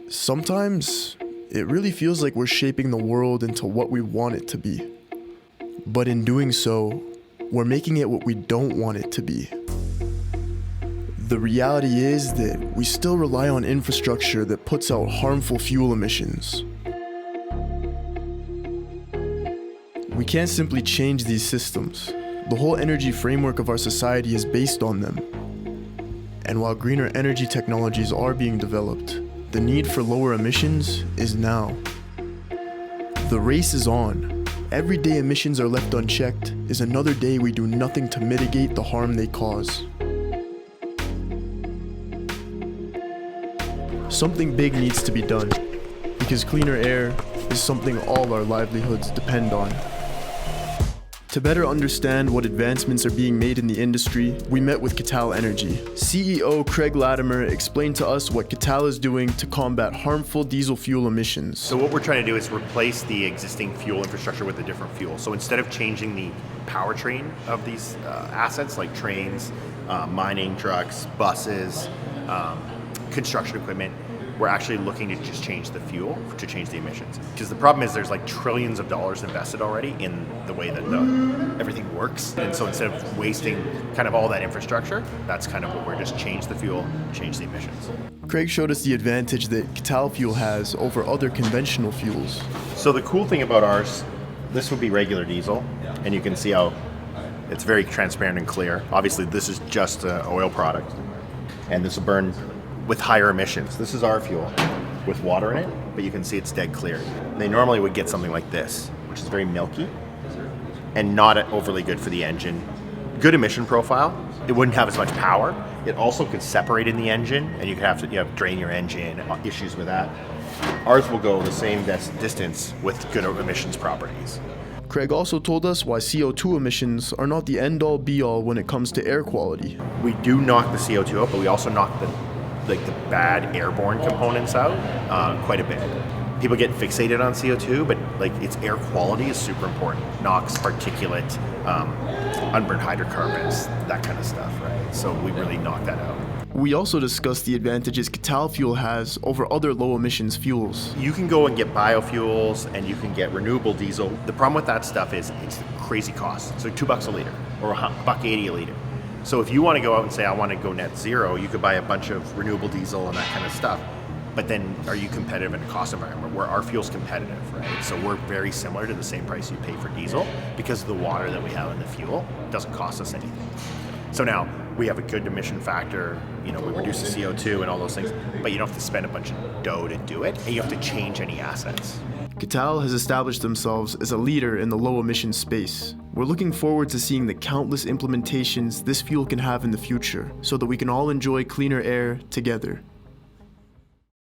Sometimes it really feels like we're shaping the world into what we want it to be. But in doing so, we're making it what we don't want it to be. The reality is that we still rely on infrastructure that puts out harmful fuel emissions. We can't simply change these systems. The whole energy framework of our society is based on them. And while greener energy technologies are being developed, the need for lower emissions is now. The race is on. Every day emissions are left unchecked is another day we do nothing to mitigate the harm they cause. Something big needs to be done, because cleaner air is something all our livelihoods depend on. To better understand what advancements are being made in the industry, we met with Qatal Energy. CEO Craig Latimer explained to us what Qatal is doing to combat harmful diesel fuel emissions. So what we're trying to do is replace the existing fuel infrastructure with a different fuel. So instead of changing the powertrain of these assets like trains, mining trucks, buses, construction equipment, we're actually looking to just change the fuel to change the emissions. Because the problem is there's like trillions of dollars invested already in the way that everything works. And so instead of wasting kind of all that infrastructure, that's kind of what we're just change the fuel, change the emissions. Craig showed us the advantage that Qatal fuel has over other conventional fuels. So the cool thing about ours, this would be regular diesel, and you can see how it's very transparent and clear. Obviously this is just an oil product, and this will burn with higher emissions. This is our fuel with water in it, but you can see it's dead clear. They normally would get something like this, which is very milky and not overly good for the engine. Good emission profile. It wouldn't have as much power. It also could separate in the engine, and you could have to drain your engine, issues with that. Ours will go the same distance with good emissions properties. Craig also told us why CO2 emissions are not the end-all be-all when it comes to air quality. We do knock the CO2 out, but we also knock the bad airborne components out quite a bit. People get fixated on CO2, but its air quality is super important. NOx, particulate, unburned hydrocarbons, that kind of stuff, right? So we really knock that out. We also discussed the advantages Qatal fuel has over other low emissions fuels. You can go and get biofuels and you can get renewable diesel. The problem with that stuff is it's crazy cost. So $2 a liter or $1.80 a liter. So if you want to go out and say, I want to go net zero, you could buy a bunch of renewable diesel and that kind of stuff. But then are you competitive in a cost environment where our fuel's competitive, right? So we're very similar to the same price you pay for diesel because of the water that we have in the fuel. It doesn't cost us anything. So now we have a good emission factor, we reduce the CO2 and all those things, but you don't have to spend a bunch of dough to do it, and you have to change any assets. Qatal has established themselves as a leader in the low emission space. We're looking forward to seeing the countless implementations this fuel can have in the future so that we can all enjoy cleaner air together.